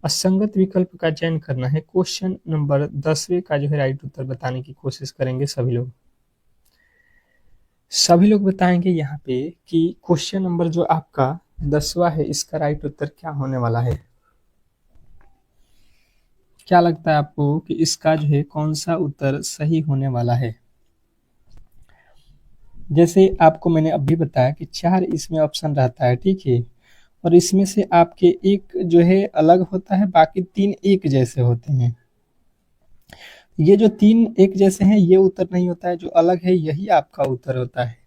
असंगत विकल्प का चयन करना है। क्वेश्चन नंबर 10वें का जो है राइट उत्तर बताने की कोशिश करेंगे सभी लोग। सभी लोग बताएंगे यहाँ पे कि क्वेश्चन नंबर जो आपका 10वां है इसका राइट उत्तर क्या होने वाला है। क्या लगता है आपको कि इसका जो है कौन सा उत्तर सही होने वाला है। जैसे आपको मैंने अभी बताया कि 4 इसमें ऑप्शन रहता है, ठीक है, और इसमें से आपके एक जो है अलग होता है, बाकी 3 एक जैसे होते हैं। ये जो 3 एक जैसे हैं ये उत्तर नहीं होता है, जो अलग है यही आपका उत्तर होता है।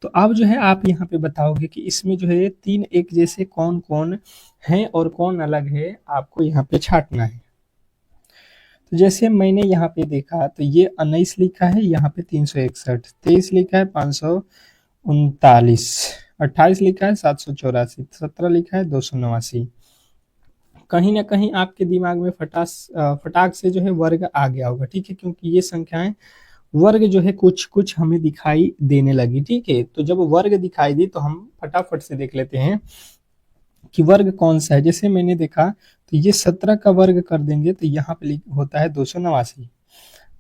तो अब जो है आप यहाँ पे बताओगे कि इसमें जो है 3 एक जैसे कौन कौन हैं और कौन अलग है, आपको यहाँ पे छांटना है। तो जैसे मैंने यहाँ पे देखा तो ये 19 लिखा है, यहाँ पे 361, 23 लिखा है 539, 28 लिखा है 784, 17 लिखा है 289। कहीं ना कहीं आपके दिमाग में फटाक से जो है वर्ग आ गया होगा, ठीक है, क्योंकि ये संख्याएं वर्ग जो है कुछ कुछ हमें दिखाई देने लगी, ठीक है। तो जब वर्ग दिखाई दी तो हम फटाफट से देख लेते हैं कि वर्ग कौन सा है। जैसे मैंने देखा तो ये 17 का वर्ग कर देंगे तो यहाँ पे होता है 289,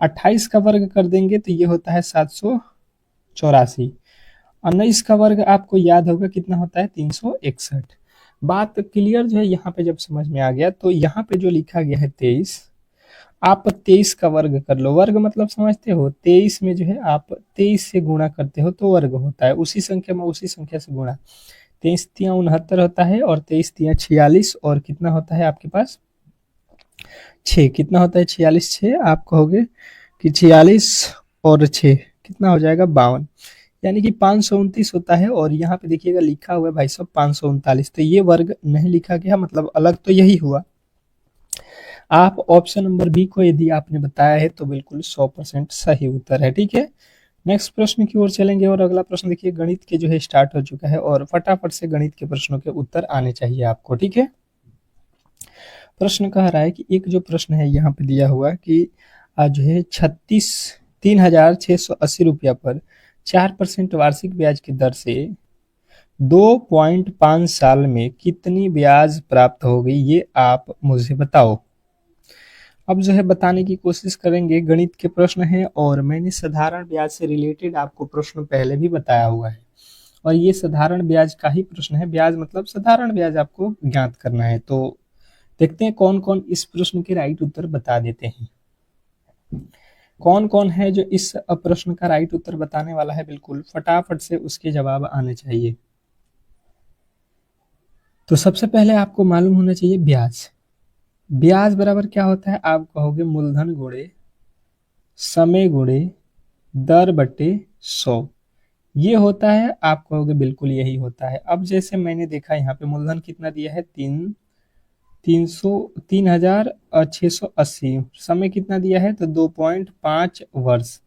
28 का वर्ग कर देंगे तो ये होता है 784, 19 का वर्ग आपको याद होगा कितना होता है 361। बात क्लियर जो है यहाँ पे जब समझ में आ गया तो यहाँ पे जो लिखा गया है 23, आप 23 का वर्ग कर लो। वर्ग मतलब समझते हो, 23 में जो है आप 23 से गुणा करते हो तो वर्ग होता है, उसी संख्या में उसी संख्या से गुणा। 23 तिया 69 होता है और 23 तिया 46 और कितना होता है आपके पास 6। कितना होता है 46 6, आप कहोगे कि 46 और 6 कितना हो जाएगा 52, यानी कि 529 होता है। और यहाँ पे देखिएगा लिखा हुआ है भाई साहब 539, तो ये वर्ग नहीं लिखा गया, मतलब अलग तो यही हुआ। आप ऑप्शन नंबर बी को यदि आपने बताया है तो बिल्कुल 100% सही उत्तर है, ठीक है। नेक्स्ट प्रश्न की ओर चलेंगे और अगला प्रश्न देखिए गणित के जो है स्टार्ट हो चुका है और फटाफट से गणित के प्रश्नों के उत्तर आने चाहिए आपको, ठीक है। प्रश्न कह रहा है कि एक जो प्रश्न है यहाँ पे दिया हुआ कि आज जो है 3,680 रुपया पर 4% वार्षिक ब्याज की दर से 2.5 साल में कितनी ब्याज प्राप्त होगी, ये आप मुझे बताओ। अब जो है बताने की कोशिश करेंगे। गणित के प्रश्न है और मैंने साधारण ब्याज से रिलेटेड आपको प्रश्न पहले भी बताया हुआ है और ये साधारण ब्याज का ही प्रश्न है। ब्याज मतलब साधारण ब्याज आपको ज्ञात करना है। तो देखते हैं कौन कौन इस प्रश्न के राइट उत्तर बता देते हैं। कौन कौन है जो इस प्रश्न का राइट उत्तर बताने वाला है, बिल्कुल फटाफट से उसके जवाब आने चाहिए। तो सबसे पहले आपको मालूम होना चाहिए ब्याज। ब्याज बराबर क्या होता है, आप कहोगे मूलधन गुणे समय गुणे दर बटे 100, ये होता है। आप कहोगे बिल्कुल यही होता है। अब जैसे मैंने देखा यहाँ पे मूलधन कितना दिया है 3,680, समय कितना दिया है तो 2.5 वर्ष।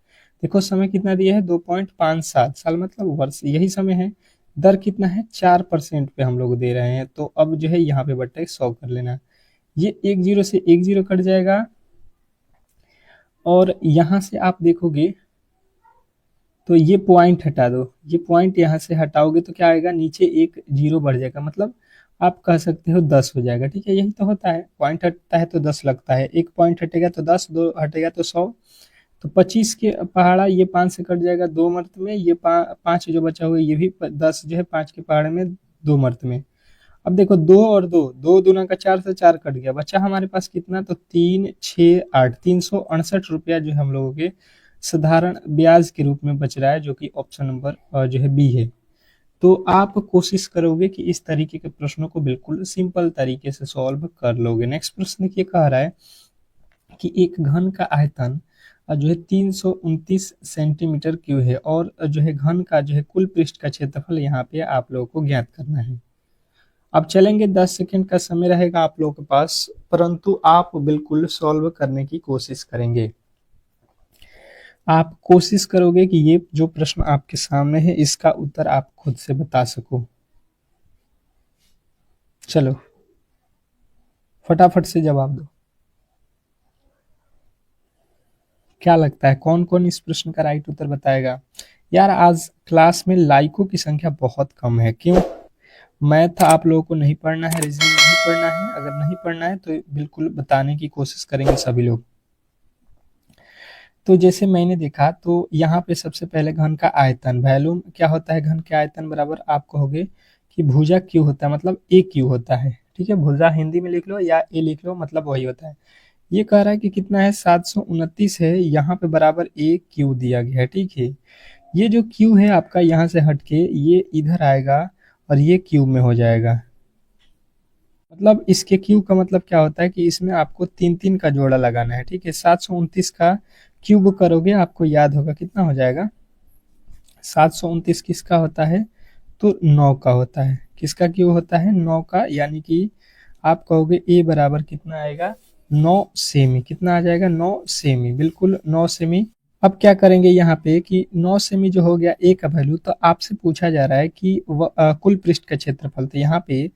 देखो समय कितना दिया है 2.57 साल मतलब वर्ष, यही समय है। दर कितना है 4% पे हम लोग दे रहे हैं। तो अब जो है यहाँ पे बटे 100 कर लेना। ये 1 0 से 1 0 कट जाएगा और यहाँ से आप देखोगे तो ये पॉइंट हटा दो, ये पॉइंट यहाँ से हटाओगे तो क्या आएगा, नीचे एक 0 बढ़ जाएगा, मतलब आप कह सकते हो 10 हो जाएगा, ठीक है। यही तो होता है, पॉइंट हटता है तो 10 लगता है, एक पॉइंट हटेगा तो 10, 2 हटेगा तो 100। तो 25 के पहाड़ा ये 5 से कट जाएगा 2 मर्त में, ये 5 जो बचा हुआ ये भी 10 जो है 5 के पहाड़े में 2 मर्त में। अब देखो 2 और 2, 2 दूना का 4 से 4 कट गया, बचा हमारे पास कितना तो 3 6 8 368 रुपया जो है हम लोगों के साधारण ब्याज के रूप में बच रहा है, जो कि ऑप्शन नंबर जो है बी है। तो आप कोशिश करोगे कि इस तरीके के प्रश्नों को बिल्कुल सिंपल तरीके से सॉल्व कर लोगे। नेक्स्ट प्रश्न ये कह रहा है कि एक घन का आयतन जो है 329 सेंटीमीटर क्यूब है और जो है घन का जो है कुल पृष्ठ का क्षेत्रफल यहाँ पे आप लोगों को ज्ञात करना है। अब चलेंगे 10 सेकंड का समय रहेगा आप लोगों के पास, परंतु आप बिल्कुल सॉल्व करने की कोशिश करेंगे। आप कोशिश करोगे कि ये जो प्रश्न आपके सामने है इसका उत्तर आप खुद से बता सको। चलो फटाफट से जवाब दो। क्या लगता है कौन कौन इस प्रश्न का राइट उत्तर बताएगा। यार आज क्लास में लाइकों की संख्या बहुत कम है, क्यों। मैथ आप लोगों को नहीं पढ़ना है, रीजनिंग नहीं पढ़ना है, अगर नहीं पढ़ना है तो बिल्कुल बताने की कोशिश करेंगे सभी लोग। तो जैसे मैंने देखा तो यहाँ पे सबसे पहले घन का आयतन, वॉल्यूम क्या होता है घन के आयतन बराबर, आप कहोगे कि भुजा क्यू होता है, मतलब ए क्यू होता है। ठीक है, भुजा हिंदी में लिख लो या ए लिख लो, मतलब वही होता है। ये कह रहा है कि कितना है 729 है, यहाँ पे बराबर ए क्यू दिया गया है। ठीक है, ये जो क्यू है आपका यहाँ से हटके ये इधर आएगा और ये क्यू में हो जाएगा। मतलब इसके क्यू का मतलब क्या होता है कि इसमें आपको तीन तीन का जोड़ा लगाना है। ठीक है, 729 का क्यूब करोगे आपको याद होगा कितना हो जाएगा। 729 किसका होता है, तो 9 का होता है। किसका क्यूब होता है, 9 का, यानी कि आप कहोगे ए बराबर कितना आएगा, 9 सेमी। कितना आ जाएगा, 9 सेमी, बिल्कुल 9 सेमी। अब क्या करेंगे यहाँ पे कि 9 सेमी जो हो गया ए का वैल्यू, तो आपसे पूछा जा रहा है कि कुल पृष्ठ का क्षेत्रफल। तो यहाँ पे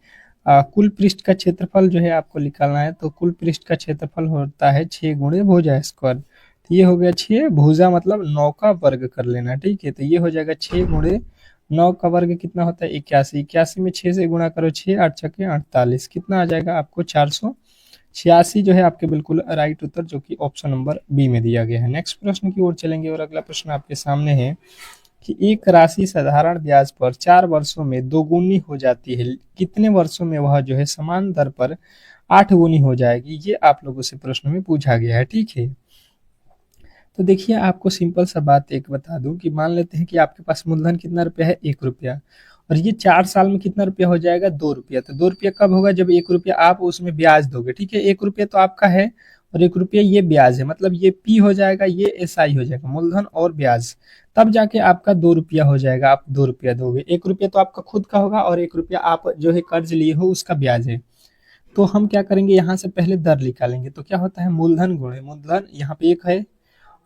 कुल पृष्ठ का क्षेत्रफल जो है आपको निकालना है। तो कुल पृष्ठ का क्षेत्रफल होता है 6 गुणे भुजा स्क्वायर। तो ये हो गया 6, भुजा मतलब 9 का वर्ग कर लेना। ठीक है, तो ये हो जाएगा 6 गुणे 9 का वर्ग कितना होता है 81। 81 में 6 से गुणा करो, 6 8 छके 48, कितना आ जाएगा आपको 486 जो है आपके बिल्कुल राइट उत्तर, जो कि ऑप्शन नंबर बी में दिया गया है। नेक्स्ट प्रश्न की ओर चलेंगे और अगला प्रश्न आपके सामने है कि एक राशि साधारण ब्याज पर 4 वर्षों में दोगुनी हो जाती है, कितने वर्षों में वह जो है समान दर पर 8 गुनी हो जाएगी, ये आप लोगों से प्रश्न में पूछा गया है। ठीक है, तो देखिए आपको सिंपल सा बात एक बता दूं कि मान लेते हैं कि आपके पास मूलधन कितना रुपया है, 1 रुपया, और ये 4 साल में कितना रुपया हो जाएगा, 2 रुपया। तो 2 रुपया कब होगा, जब 1 रुपया आप उसमें ब्याज दोगे। ठीक है, 1 रुपया तो आपका है और 1 रुपया ये ब्याज है, मतलब ये पी हो जाएगा, ये एस आई हो जाएगा, मूलधन और ब्याज। तब जाके आपका 2 रुपया हो जाएगा, आप 2 रुपया दोगे। 1 रुपया तो आपका खुद का होगा और 1 रुपया आप जो है कर्ज लिए हो उसका ब्याज है। तो हम क्या करेंगे, यहाँ से पहले दर निकालेंगे। तो क्या होता है, मूलधन गुणे मूलधन, यहाँ पे 1 है,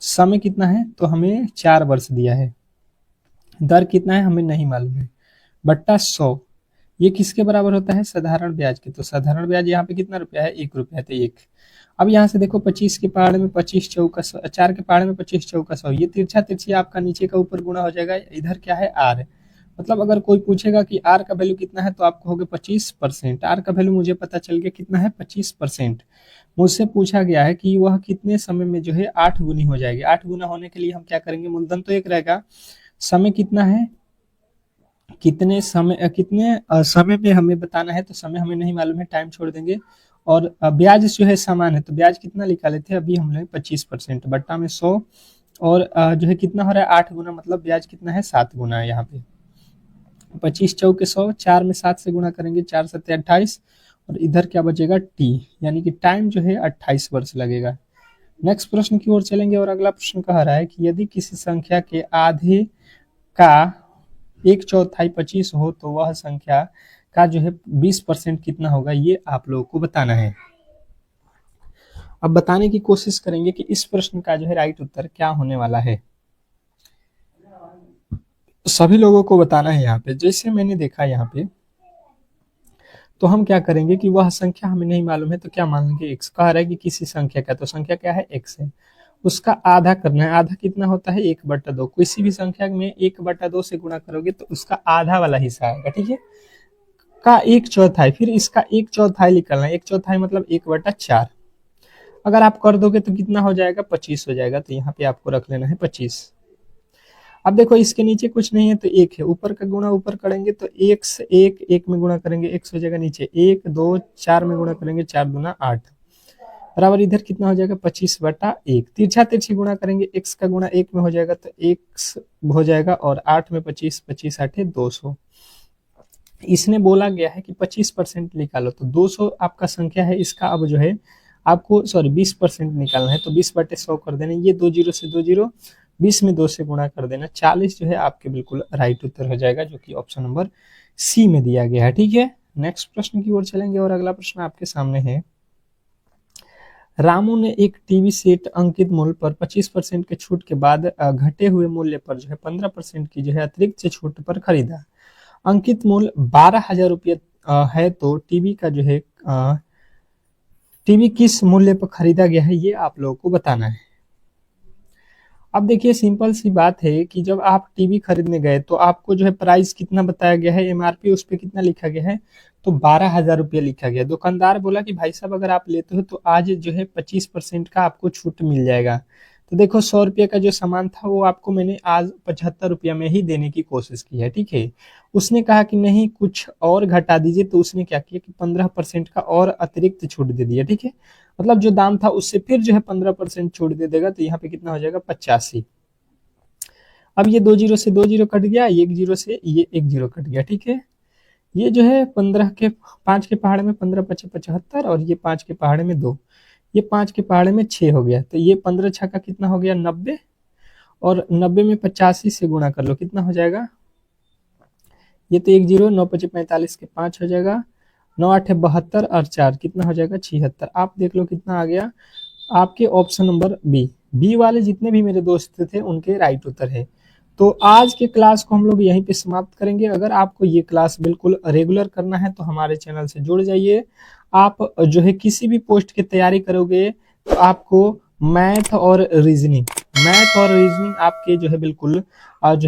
समय कितना है, तो हमें 4 वर्ष दिया है, दर कितना है हमें नहीं मालूम है, बट्टा 100। ये किसके बराबर होता है, साधारण ब्याज के। तो साधारण ब्याज यहाँ पे कितना रुपया है, 1 रुपया, तो 1। अब यहाँ से देखो 25 के पहाड़े में 25 चौका 4 के पहाड़े में 25 चौका 100, ये तिरछा तिरछी आपका नीचे का ऊपर गुणा हो जाएगा। इधर क्या है, आर। मतलब अगर कोई पूछेगा कि आर का वैल्यू कितना है, तो आप कहोगे 25%। आर का वैल्यू मुझे पता चल गया कितना है, 25%। मुझसे पूछा गया है कि वह कितने समय में जो है 8 गुनी हो जाएगी। 8 गुना होने के लिए हम क्या करेंगे, मूलधन तो 1 रहेगा, समय कितना है, कितने समय में हमें बताना है। तो समय हमें नहीं मालूम है, टाइम छोड़ देंगे। और ब्याज जो है समान है, तो ब्याज कितना निकाले थे अभी हमने, 25%, बट्टा में 100। और जो है कितना हो रहा है, 8 गुना, मतलब ब्याज कितना है, 7 गुना है। यहाँ पे 25 चौके 100, 4 में 7 से गुणा करेंगे, 4 सत्ते 28, और इधर क्या बचेगा, टी, यानी कि टाइम जो है 28 वर्ष लगेगा। नेक्स्ट प्रश्न की ओर चलेंगे और अगला प्रश्न कह रहा है कि यदि किसी संख्या के आधे का 1/4 25 हो, तो वह संख्या का जो है 20% कितना होगा, ये आप लोगों को बताना है। अब बताने की कोशिश करेंगे कि इस प्रश्न का जो है राइट उत्तर क्या होने वाला है। सभी लोगों को बताना है यहाँ पे। जैसे मैंने देखा यहाँ पे, तो हम क्या करेंगे कि वह संख्या हमें नहीं मालूम है, तो क्या मान लेंगे, x। कह रहा है कि किसी संख्या का, तो संख्या क्या है, x है, उसका आधा करना है। आधा कितना होता है, 1/2। किसी भी संख्या में 1/2 से गुणा करोगे तो उसका आधा वाला हिस्सा आएगा। ठीक है, का 1/4, फिर इसका 1/4 निकलना है। 1/4 मतलब 1/4। अगर आप कर दोगे तो कितना हो जाएगा, 25 हो जाएगा। तो यहाँ पे आपको रख लेना है 25। अब देखो इसके नीचे कुछ नहीं है, तो 1 है, ऊपर का गुणा ऊपर करेंगे तो 1 से 1, 1 में गुणा करेंगे, x हो जाएगा नीचे 1 2, 4 में गुणा करेंगे, 4 दूना 8, बराबर इधर कितना हो जाएगा, 25/1। तिरछा तिरछी गुणा करेंगे, x का गुणा 1 में हो जाएगा तो x हो जाएगा, और 8 में 25, 25 8 200। इसने बोला गया है कि 25% निकालो, तो 200 आपका संख्या है, इसका अब जो है आपको 20% निकालना है। तो 20/100 कर देना, ये 2 जीरो से 2 जीरो, 20 में 2 से गुणा कर देना, 40 जो है आपके बिल्कुल राइट उत्तर हो जाएगा, जो कि ऑप्शन नंबर सी में दिया गया है। ठीक है, नेक्स्ट प्रश्न की ओर चलेंगे और अगला प्रश्न आपके सामने है। रामू ने एक टीवी सेट अंकित मूल्य पर 25% के छूट के बाद घटे हुए मूल्य पर जो है 15% की जो है अतिरिक्त से छूट पर खरीदा। अंकित मूल्य 12,000 रुपये है, तो टीवी का जो है टीवी किस मूल्य पर खरीदा गया है, ये आप लोगों को बताना है। अब देखिए सिंपल सी बात है कि जब आप टीवी खरीदने गए तो आपको जो है प्राइस कितना बताया गया है, एमआरपी उस पे कितना लिखा गया है, तो 12,000 रुपया लिखा गया। दुकानदार बोला कि भाई साहब अगर आप लेते हो तो आज जो है 25% का आपको छूट मिल जाएगा। तो देखो 100 रुपये का जो सामान था वो आपको मैंने आज 75 रुपया में ही देने की कोशिश की है, ठीक है। उसने कहा कि नहीं कुछ और घटा दीजिए, तो उसने क्या किया कि 15% का और अतिरिक्त छूट दे दिया, ठीक है। मतलब जो दाम था उससे फिर जो है 15% छूट दे देगा, तो यहाँ पे कितना हो जाएगा 85। अब ये 2 जीरो से 2 जीरो कट गया, 1 जीरो से ये 1 जीरो कट गया, ठीक है। ये जो है 5 के पहाड़े में 15 × 5 = 75, और ये 5 के पहाड़े में 2, ये 5 के पहाड़े में 6 हो गया, तो ये 15 का कितना हो गया 90, और 90 में 85 से गुणा कर लो, कितना हो जाएगा, ये तो 1 जीरो, 9 × 5 = 45 के 5 हो जाएगा, 9 × 8 = 72, और 4 कितना हो जाएगा 76। आप देख लो कितना आ गया, आपके ऑप्शन नंबर बी। बी वाले जितने भी मेरे दोस्त थे उनके राइट उत्तर है। तो आज के क्लास को हम लोग यहीं पे समाप्त करेंगे। अगर आपको ये क्लास बिल्कुल रेगुलर करना है तो हमारे चैनल से जुड़ जाइए। आप जो है किसी भी पोस्ट की तैयारी करोगे तो आपको मैथ और रीजनिंग आपके जो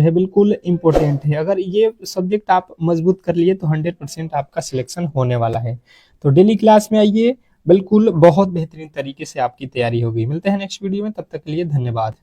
है बिल्कुल इम्पोर्टेंट है। अगर ये सब्जेक्ट आप मजबूत कर लिए तो 100% आपका सिलेक्शन होने वाला है। तो डेली क्लास में आइए, बिल्कुल बहुत बेहतरीन तरीके से आपकी तैयारी होगी। मिलते हैं नेक्स्ट वीडियो में, तब तक के लिए धन्यवाद।